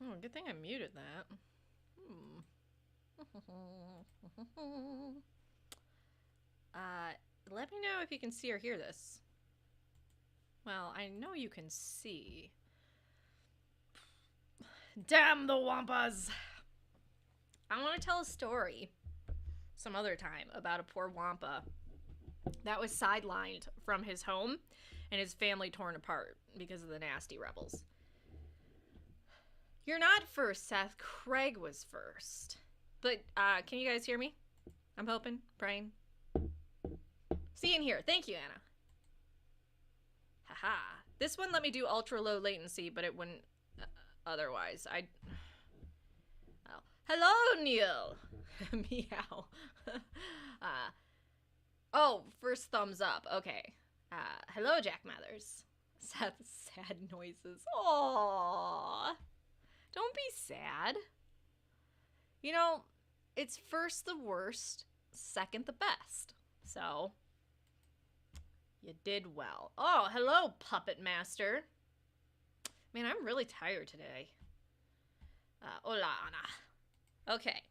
Oh, good thing I muted that. Let me know if you can see or hear this. Well, I know you can see. Damn the Wampas! I want to tell a story some other time about a poor Wampa that was sidelined from his home and his family torn apart because of the nasty rebels. You're not first, Seth. Craig was first. But, can you guys hear me? I'm hoping, praying. See and hear. Thank you, Anna. Haha. This one let me do ultra low latency, but it wouldn't otherwise. Oh. Hello, Neil. Meow. Oh, first thumbs up. Okay. Hello, Jack Mathers. Sad noises. Aww. Don't be sad. You know, it's first the worst, second the best. So, you did well. Oh, hello, Puppet Master. Man, I'm really tired today. Hola, Ana. Okay,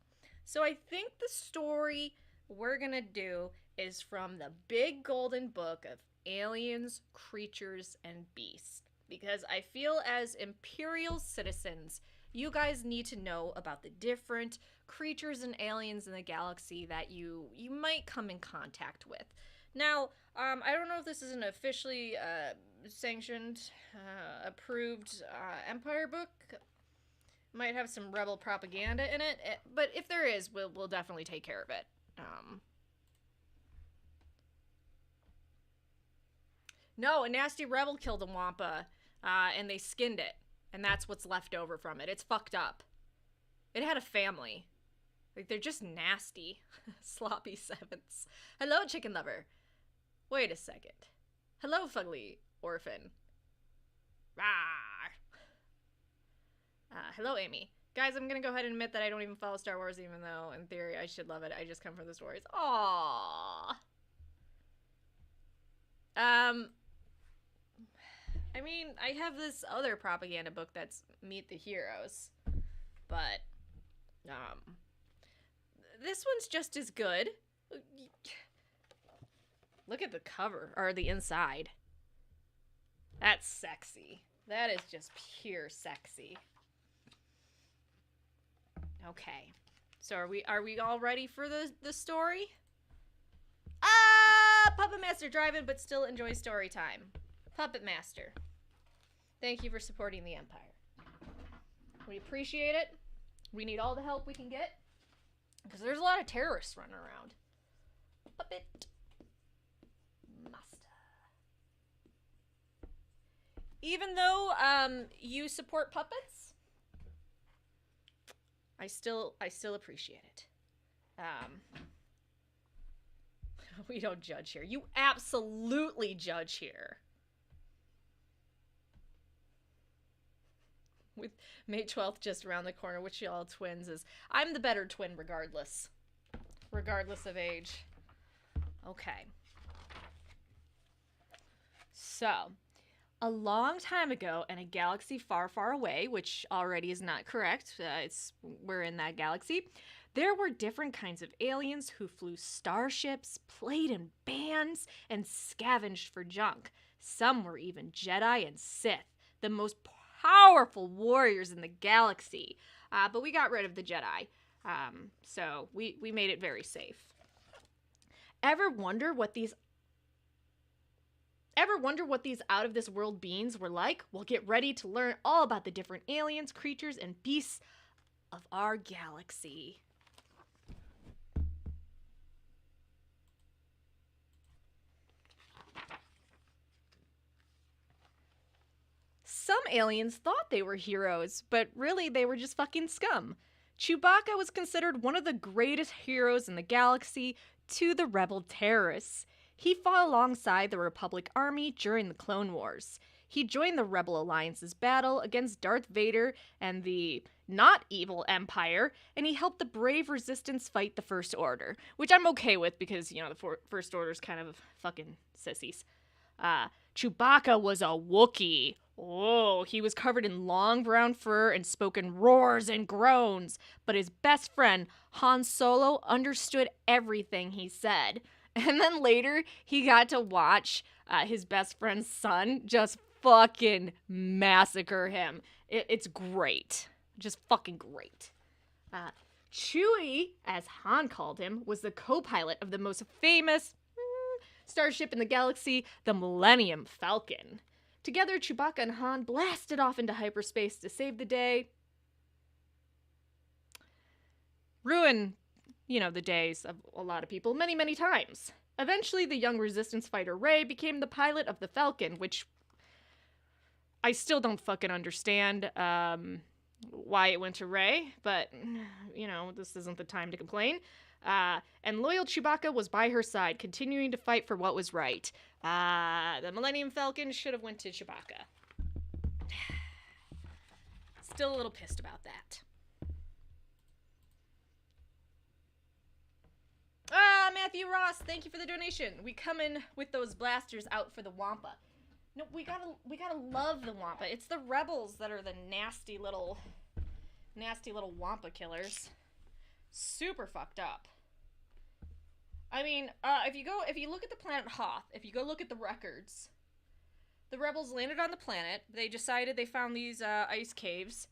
so I think the story we're gonna do is from the big golden book of aliens, creatures, and beasts. Because I feel as Imperial citizens, you guys need to know about the different creatures and aliens in the galaxy that you might come in contact with. Now, I don't know if this is an officially sanctioned, approved Empire book. Might have some rebel propaganda in it, but if there is, we'll definitely take care of it. No, a nasty rebel killed a Wampa, and they skinned it, and that's what's left over from it. It's fucked up. It had a family. Like, they're just nasty. Sloppy sevens. Hello, chicken lover. Wait a second. Hello, fugly orphan. Rawr. Hello, Amy. Guys, I'm gonna go ahead and admit that I don't even follow Star Wars, even though, in theory, I should love it. I just come from the stories. Aww. I mean, I have this other propaganda book that's Meet the Heroes, but, this one's just as good. Look at the cover, or the inside. That's sexy. That is just pure sexy. Okay, so are we all ready for the story? Puppet Master driving, but still enjoy story time. Puppet Master, thank you for supporting the Empire. We appreciate it. We need all the help we can get, because there's a lot of terrorists running around. Puppet Master. Even though you support puppets, I still appreciate it. We don't judge here. You absolutely judge here. With May 12th just around the corner, which y'all twins is. I'm the better twin regardless. Regardless of age. Okay. So, a long time ago in a galaxy far, far away, which already is not correct, we're in that galaxy, there were different kinds of aliens who flew starships, played in bands, and scavenged for junk. Some were even Jedi and Sith, the most powerful warriors in the galaxy. But we got rid of the Jedi, so we made it very safe. Ever wonder what these out-of-this-world beings were like? Well, get ready to learn all about the different aliens, creatures, and beasts of our galaxy. Some aliens thought they were heroes, but really they were just fucking scum. Chewbacca was considered one of the greatest heroes in the galaxy to the rebel terrorists. He fought alongside the Republic Army during the Clone Wars. He joined the Rebel Alliance's battle against Darth Vader and the not evil Empire, and he helped the brave Resistance fight the First Order, which I'm okay with because, you know, the First Order's kind of fucking sissies. Chewbacca was a Wookiee. Oh, he was covered in long brown fur and spoke in roars and groans, but his best friend, Han Solo, understood everything he said. And then later, he got to watch his best friend's son just fucking massacre him. It's great. Just fucking great. Chewie, as Han called him, was the co-pilot of the most famous starship in the galaxy, the Millennium Falcon. Together, Chewbacca and Han blasted off into hyperspace to save the day. Ruin, the days of a lot of people many, many times. Eventually, the young resistance fighter Rey became the pilot of the Falcon, which I still don't fucking understand why it went to Rey, but, this isn't the time to complain. And loyal Chewbacca was by her side, continuing to fight for what was right. The Millennium Falcon should have went to Chewbacca. Still a little pissed about that. Matthew Ross, thank you for the donation. We come in with those blasters out for the Wampa. No, we gotta love the Wampa. It's the rebels that are the nasty little Wampa killers. Super fucked up. I mean, if you look at the planet Hoth, if you go look at the records, the rebels landed on the planet. They decided they found these ice caves,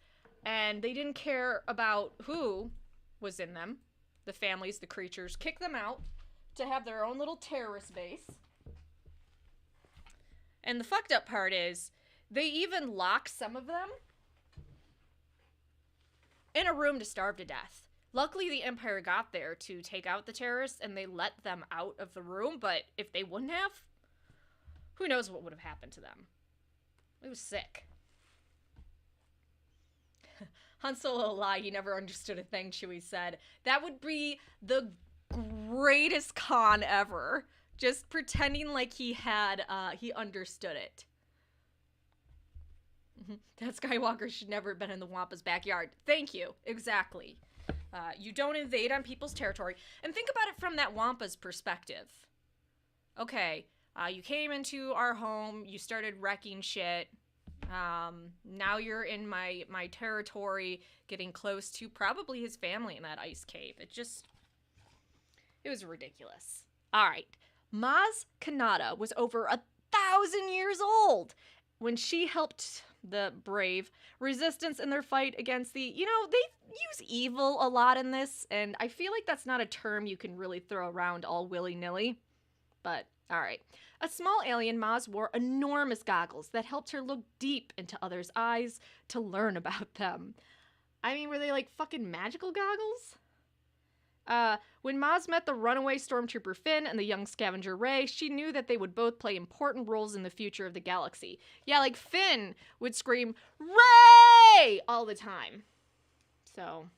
and they didn't care about who was in them. The families, the creatures, kicked them out to have their own little terrorist base. And the fucked up part is, they even locked some of them in a room to starve to death. Luckily, the Empire got there to take out the terrorists, and they let them out of the room, but if they wouldn't have, who knows what would have happened to them. It was sick. Han Solo lie, he never understood a thing, Chewie said. That would be the greatest con ever. Just pretending like he understood it. That Skywalker should never have been in the Wampa's backyard. Thank you. Exactly. You don't invade on people's territory. And think about it from that Wampa's perspective. Okay, you came into our home, you started wrecking shit. Now you're in my territory, getting close to probably his family in that ice cave. It was ridiculous. All right. Maz Kanata was over 1,000 years old when she helped the brave resistance in their fight against the, they use evil a lot in this, and I feel like that's not a term you can really throw around all willy-nilly, but all right. A small alien, Maz wore enormous goggles that helped her look deep into others' eyes to learn about them. I mean, were they like fucking magical goggles? When Maz met the runaway stormtrooper Finn and the young scavenger Rey, she knew that they would both play important roles in the future of the galaxy. Yeah, like Finn would scream, "Rey!" all the time. So,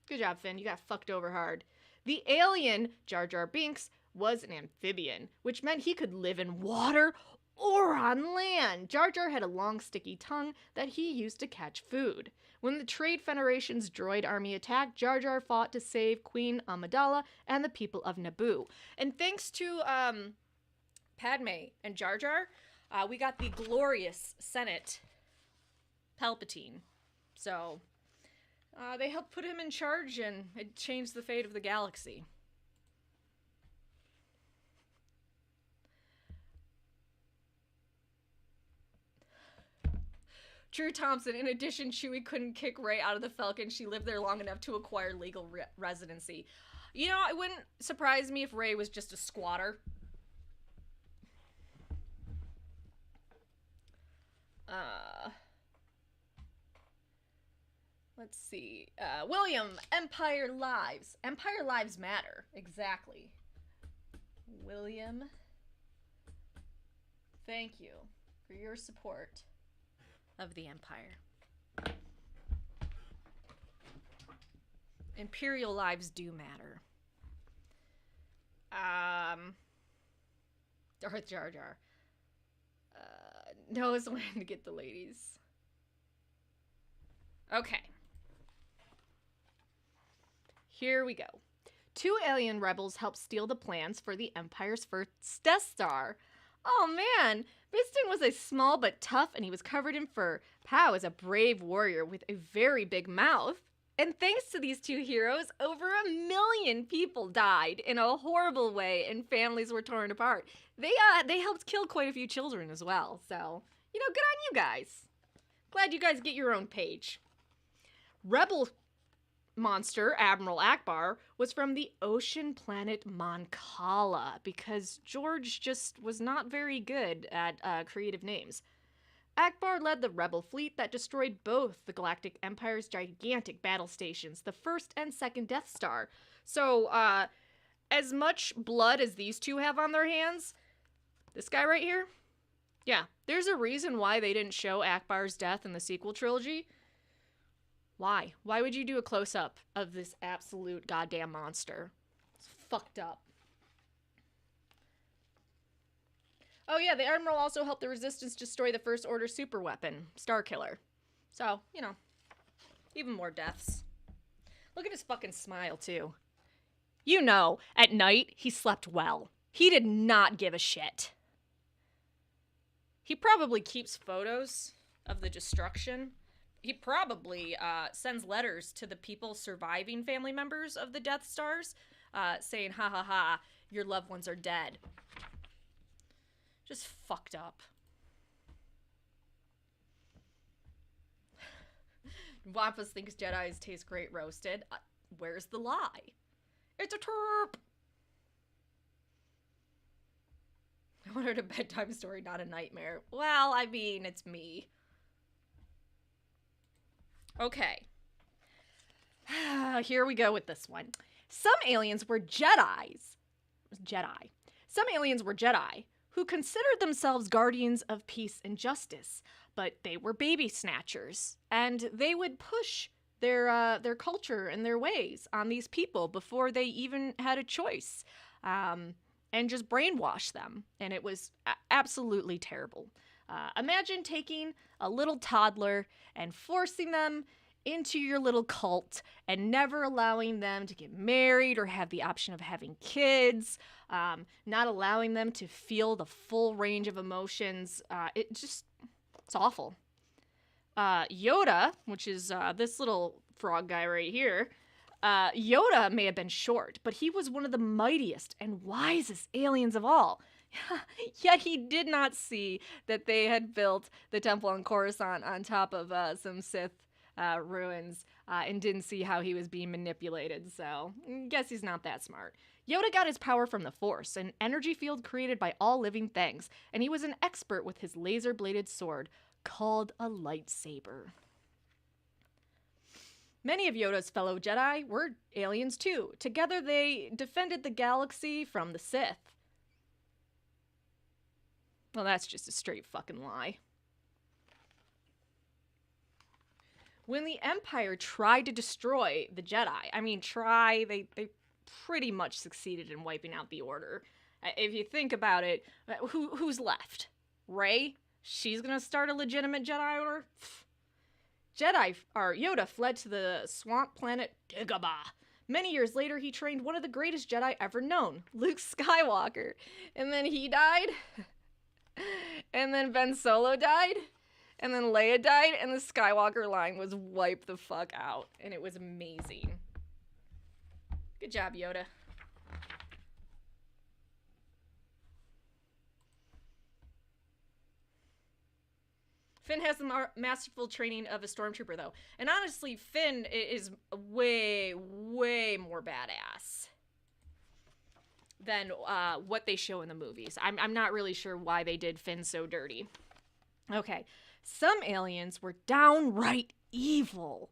good job, Finn. You got fucked over hard. The alien, Jar Jar Binks, was an amphibian, which meant he could live in water or on land. Jar Jar had a long, sticky tongue that he used to catch food. When the Trade Federation's droid army attacked, Jar Jar fought to save Queen Amidala and the people of Naboo. And thanks to Padme and Jar Jar, we got the glorious Senate Palpatine. So, they helped put him in charge, and it changed the fate of the galaxy. Drew Thompson, in addition, Chewie couldn't kick Rey out of the Falcon. She lived there long enough to acquire legal residency. It wouldn't surprise me if Rey was just a squatter. Let's see. William, Empire Lives. Empire Lives Matter. Exactly. William, thank you for your support of the Empire. Imperial lives do matter. Darth Jar Jar knows when to get the ladies. Okay. Here we go. 2 alien rebels helped steal the plans for the Empire's first Death Star. Oh man, Biston was a small but tough, and he was covered in fur. Pow is a brave warrior with a very big mouth. And thanks to these two heroes, over 1 million people died in a horrible way, and families were torn apart. They helped kill quite a few children as well. So, good on you guys. Glad you guys get your own page. Rebel monster Admiral Akbar was from the ocean planet Moncala, because George just was not very good at creative names. Akbar led the rebel fleet that destroyed both the Galactic Empire's gigantic battle stations, the first and second Death Star. So, as much blood as these two have on their hands, this guy right here, yeah, there's a reason why they didn't show Akbar's death in the sequel trilogy. Why? Why would you do a close-up of this absolute goddamn monster? It's fucked up. Oh yeah, the Admiral also helped the Resistance destroy the First Order superweapon, Starkiller. So, even more deaths. Look at his fucking smile, too. At night, he slept well. He did not give a shit. He probably keeps photos of the destruction. He probably sends letters to the people surviving family members of the Death Stars, saying, ha ha ha, your loved ones are dead. Just fucked up. Wampus thinks Jedis taste great roasted. Where's the lie? It's a terp! I wanted a bedtime story, not a nightmare. Well, I mean, it's me. Okay. Here we go with this one. Some aliens were Jedis. Some aliens were Jedi who considered themselves guardians of peace and justice, but they were baby snatchers, and they would push their culture and their ways on these people before they even had a choice, and just brainwash them, and it was absolutely terrible. Imagine taking a little toddler and forcing them into your little cult and never allowing them to get married or have the option of having kids, not allowing them to feel the full range of emotions. It's awful. Yoda, which is this little frog guy right here, Yoda may have been short, but he was one of the mightiest and wisest aliens of all. Yet he did not see that they had built the temple on Coruscant on top of some Sith ruins, and didn't see how he was being manipulated, so guess he's not that smart. Yoda got his power from the Force, an energy field created by all living things, and he was an expert with his laser-bladed sword, called a lightsaber. Many of Yoda's fellow Jedi were aliens too. Together they defended the galaxy from the Sith. Well, that's just a straight fucking lie. When the Empire tried to destroy the Jedi, they pretty much succeeded in wiping out the Order. If you think about it, who's left? Rey? She's gonna start a legitimate Jedi Order? Yoda fled to the swamp planet Dagobah. Many years later, he trained one of the greatest Jedi ever known, Luke Skywalker. And then he died. And then Ben Solo died. And then Leia died, and the Skywalker line was wiped the fuck out. And it was amazing. Good job, Yoda. Finn has the masterful training of a stormtrooper, though. And honestly, Finn is way, way more badass than what they show in the movies. I'm not really sure why they did Finn so dirty. Okay. Some aliens were downright evil.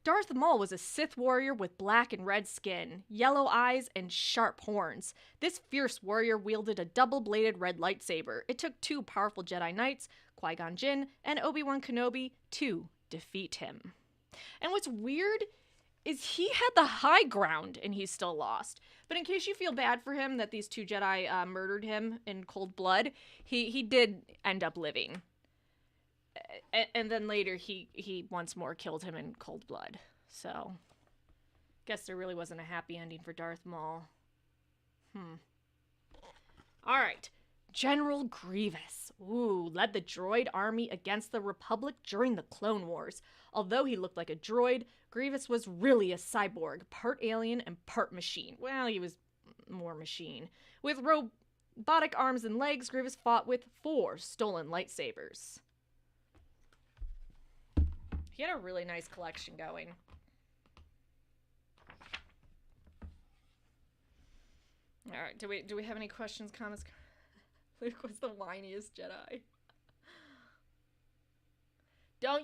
Darth Maul was a Sith warrior with black and red skin, yellow eyes, and sharp horns. This fierce warrior wielded a double-bladed red lightsaber. It took 2 powerful Jedi Knights, Qui-Gon Jinn and Obi-Wan Kenobi, to defeat him. And what's weird is he had the high ground and he still lost. But in case you feel bad for him that these 2 Jedi murdered him in cold blood, he did end up living. And then later he once more killed him in cold blood. So, guess there really wasn't a happy ending for Darth Maul. Alright. General Grievous, led the droid army against the Republic during the Clone Wars. Although he looked like a droid, Grievous was really a cyborg, part alien and part machine. Well, he was more machine. With robotic arms and legs, Grievous fought with 4 stolen lightsabers. He had a really nice collection going. All right, do we have any questions, comments? Luke was the whiniest Jedi. Don't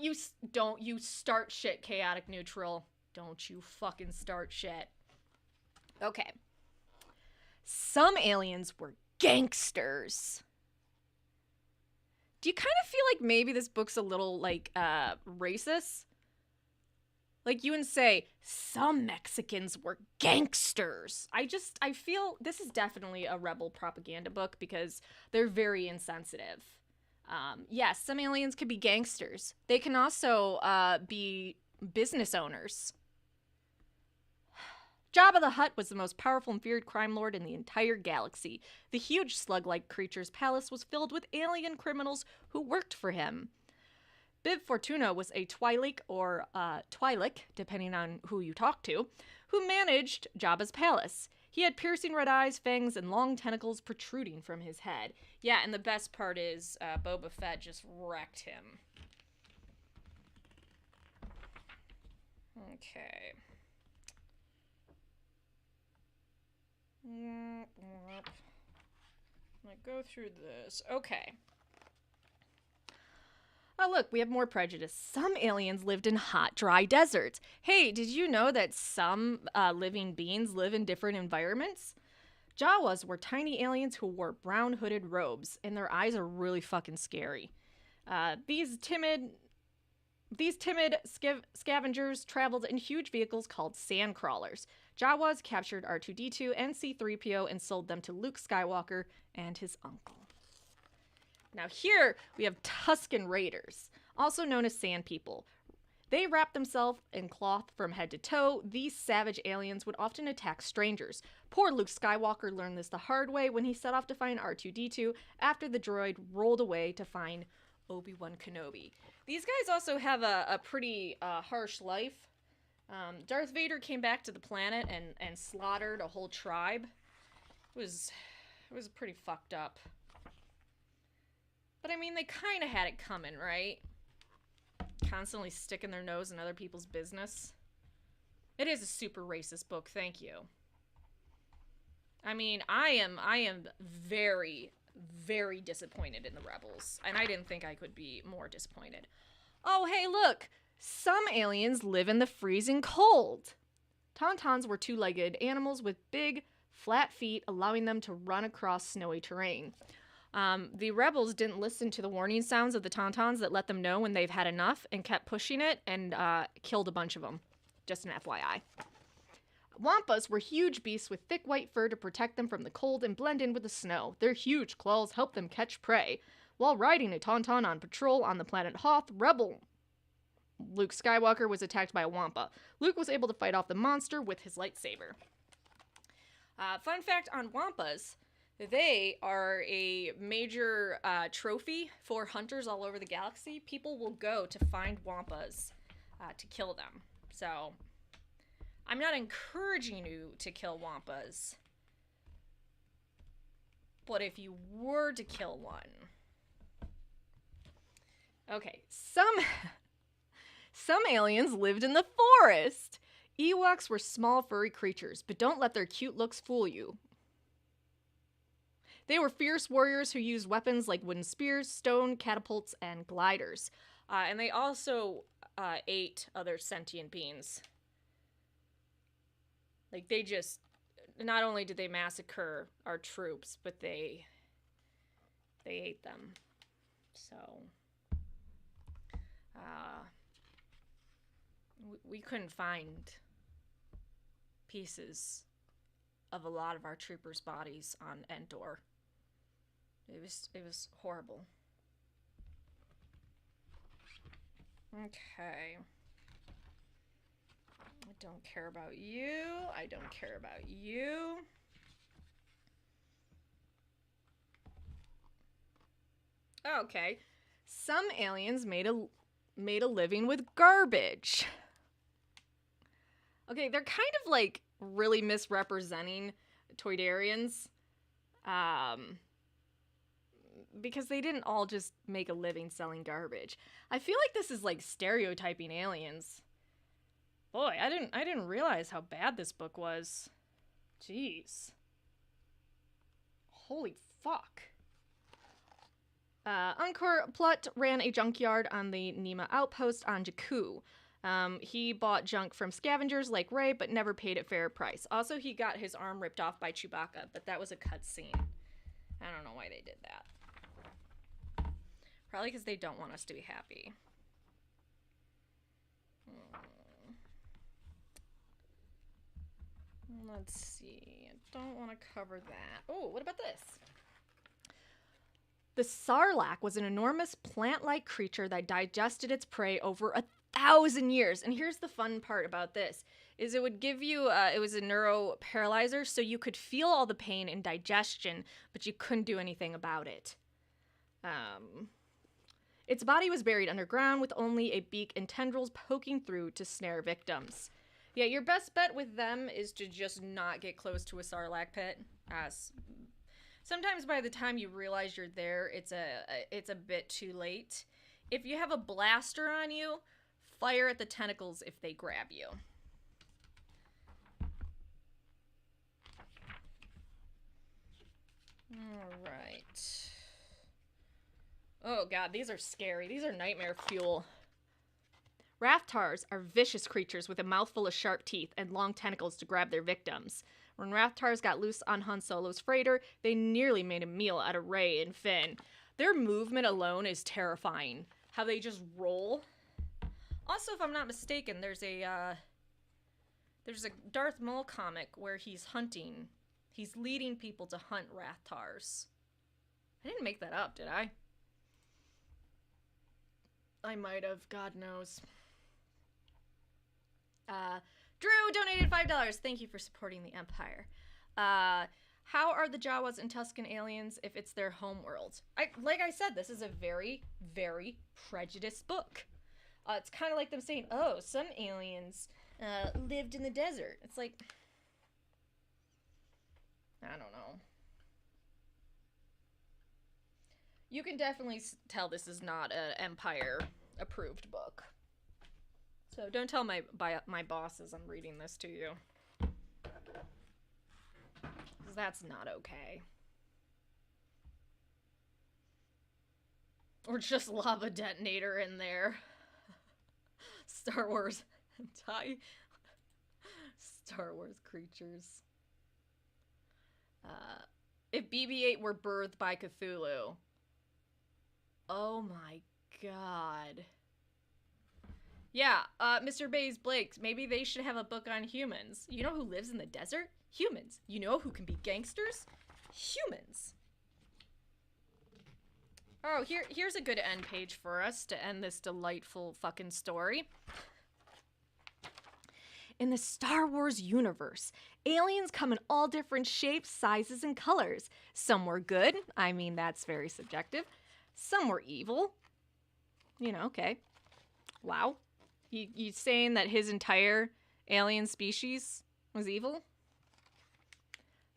you start shit, chaotic neutral. Don't you fucking start shit. Okay. Some aliens were gangsters. Do you kind of feel like maybe this book's a little, like, racist? Like, you would say, some Mexicans were gangsters. I feel this is definitely a rebel propaganda book because they're very insensitive. Yes, some aliens could be gangsters. They can also be business owners. Jabba the Hutt was the most powerful and feared crime lord in the entire galaxy. The huge slug-like creature's palace was filled with alien criminals who worked for him. Bib Fortuna was a Twi'lek or Twi'lek, depending on who you talk to, who managed Jabba's palace. He had piercing red eyes, fangs, and long tentacles protruding from his head. Yeah, and the best part is Boba Fett just wrecked him. Okay. I'm gonna go through this. Okay. Oh, look, we have more prejudice. Some aliens lived in hot, dry deserts. Hey, did you know that some living beings live in different environments? Jawas were tiny aliens who wore brown hooded robes, and their eyes are really fucking scary. These timid scavengers traveled in huge vehicles called sandcrawlers. Jawas captured R2-D2 and C-3PO and sold them to Luke Skywalker and his uncle. Now here, we have Tusken Raiders, also known as Sand People. They wrap themselves in cloth from head to toe. These savage aliens would often attack strangers. Poor Luke Skywalker learned this the hard way when he set off to find R2-D2 after the droid rolled away to find Obi-Wan Kenobi. These guys also have a pretty harsh life. Darth Vader came back to the planet and slaughtered a whole tribe. It was pretty fucked up. But I mean, they kind of had it coming, right? Constantly sticking their nose in other people's business. It is a super racist book, thank you. I mean, I am very, very disappointed in the Rebels, and I didn't think I could be more disappointed. Oh, hey, look! Some aliens live in the freezing cold. Tauntons were 2-legged animals with big, flat feet, allowing them to run across snowy terrain. The rebels didn't listen to the warning sounds of the Tauntons that let them know when they've had enough and kept pushing it and killed a bunch of them. Just an FYI. Wampas were huge beasts with thick white fur to protect them from the cold and blend in with the snow. Their huge claws helped them catch prey. While riding a Taunton on patrol on the planet Hoth, rebel Luke Skywalker was attacked by a Wampa. Luke was able to fight off the monster with his lightsaber. Fun fact on Wampas, they are a major trophy for hunters all over the galaxy. People will go to find Wampas to kill them. So, I'm not encouraging you to kill Wampas. But if you were to kill one... Okay, some aliens lived in the forest. Ewoks were small, furry creatures, but don't let their cute looks fool you. They were fierce warriors who used weapons like wooden spears, stone catapults, and gliders. And they also ate other sentient beings. Like, they just... Not only did they massacre our troops, but they ate them. So... we couldn't find pieces of a lot of our troopers' bodies on Endor. It was horrible. Okay. I don't care about you. I don't care about you. Okay. Some aliens made a living with garbage. Okay, they're kind of like really misrepresenting Toydarians. Because they didn't all just make a living selling garbage. I feel like this is like stereotyping aliens. Boy, I didn't realize how bad this book was. Jeez. Holy fuck. Angkor Plut ran a junkyard on the Nima outpost on Jakku. He bought junk from scavengers like Ray, but never paid a fair price. Also, he got his arm ripped off by Chewbacca, but that was a cutscene. I don't know why they did that. Probably because they don't want us to be happy. Let's see. I don't want to cover that. Oh, what about this? The Sarlacc was an enormous plant-like creature that digested its prey over 1,000 years. And here's the fun part about this, is it would give you, it was a neuroparalyzer, so you could feel all the pain and digestion, but you couldn't do anything about it. Its body was buried underground with only a beak and tendrils poking through to snare victims. Yeah, your best bet with them is to just not get close to a Sarlacc pit. Sometimes by the time you realize you're there, it's a bit too late. If you have a blaster on you, fire at the tentacles if they grab you. Alright. Oh god, these are scary. These are nightmare fuel. Rathtars are vicious creatures with a mouthful of sharp teeth and long tentacles to grab their victims. When Rathtars got loose on Han Solo's freighter, they nearly made a meal out of Rey and Finn. Their movement alone is terrifying. How they just roll. Also, if I'm not mistaken, there's a Darth Maul comic where he's hunting. He's leading people to hunt Rathtars. I didn't make that up, did I? I might have. God knows. Drew donated $5. Thank you for supporting the Empire. How are the Jawas and Tusken aliens if it's their homeworld? Like I said, this is a very, very prejudiced book. It's kind of like them saying, oh, some aliens lived in the desert. It's like, I don't know. You can definitely tell this is not an Empire-approved book. So don't tell my bosses I'm reading this to you. Because that's not okay. Or just lava detonator in there. Star Wars hentai. Star Wars creatures. If BB-8 were birthed by Cthulhu. Oh my god. Yeah, Mr. Bays Blake, maybe they should have a book on humans. You know who lives in the desert? Humans. You know who can be gangsters? Humans. Oh, here's a good end page for us to end this delightful fucking story. In the Star Wars universe, aliens come in all different shapes, sizes, and colors. Some were good. I mean, that's very subjective. Some were evil. You know, okay. Wow. You saying that his entire alien species was evil?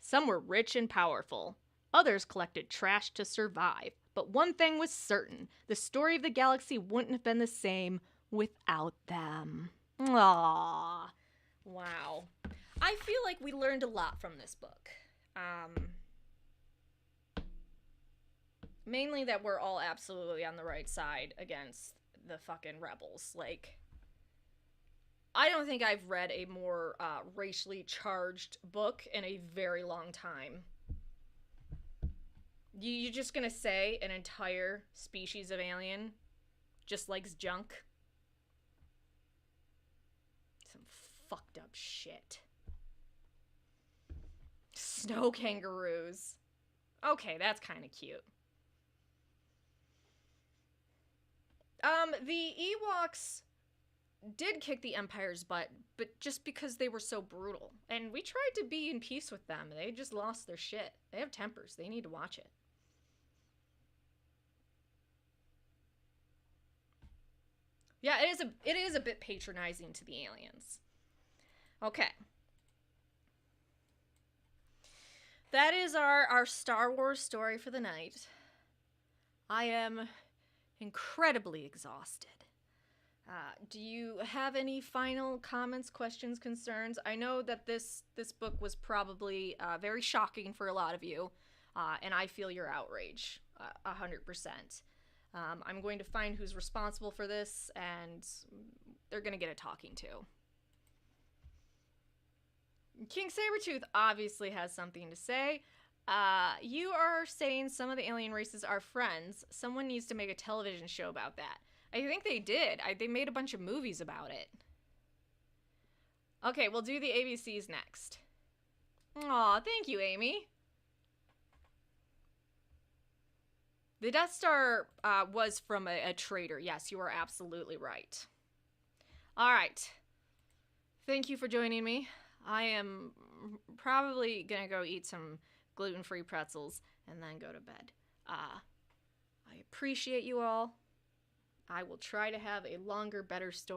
Some were rich and powerful. Others collected trash to survive. But one thing was certain. The story of the galaxy wouldn't have been the same without them. Aww. Wow. I feel like we learned a lot from this book. Mainly that we're all absolutely on the right side against the fucking rebels. Like, I don't think I've read a more racially charged book in a very long time. You're just gonna say an entire species of alien just likes junk? Some fucked up shit. Snow kangaroos. Okay, that's kind of cute. The Ewoks did kick the Empire's butt, but just because they were so brutal. And we tried to be in peace with them. They just lost their shit. They have tempers. They need to watch it. Yeah, it is a bit patronizing to the aliens. Okay. That is our Star Wars story for the night. I am incredibly exhausted. Do you have any final comments, questions, concerns? I know that this book was probably very shocking for a lot of you, and I feel your outrage 100%. I'm going to find who's responsible for this, and they're going to get a talking to. King Sabretooth obviously has something to say. You are saying some of the alien races are friends. Someone needs to make a television show about that. I think they did. They made a bunch of movies about it. Okay, we'll do the ABCs next. Aw, thank you, Amy. The Death Star was from a traitor. Yes, you are absolutely right. All right. Thank you for joining me. I am probably going to go eat some gluten-free pretzels and then go to bed. I appreciate you all. I will try to have a longer, better story.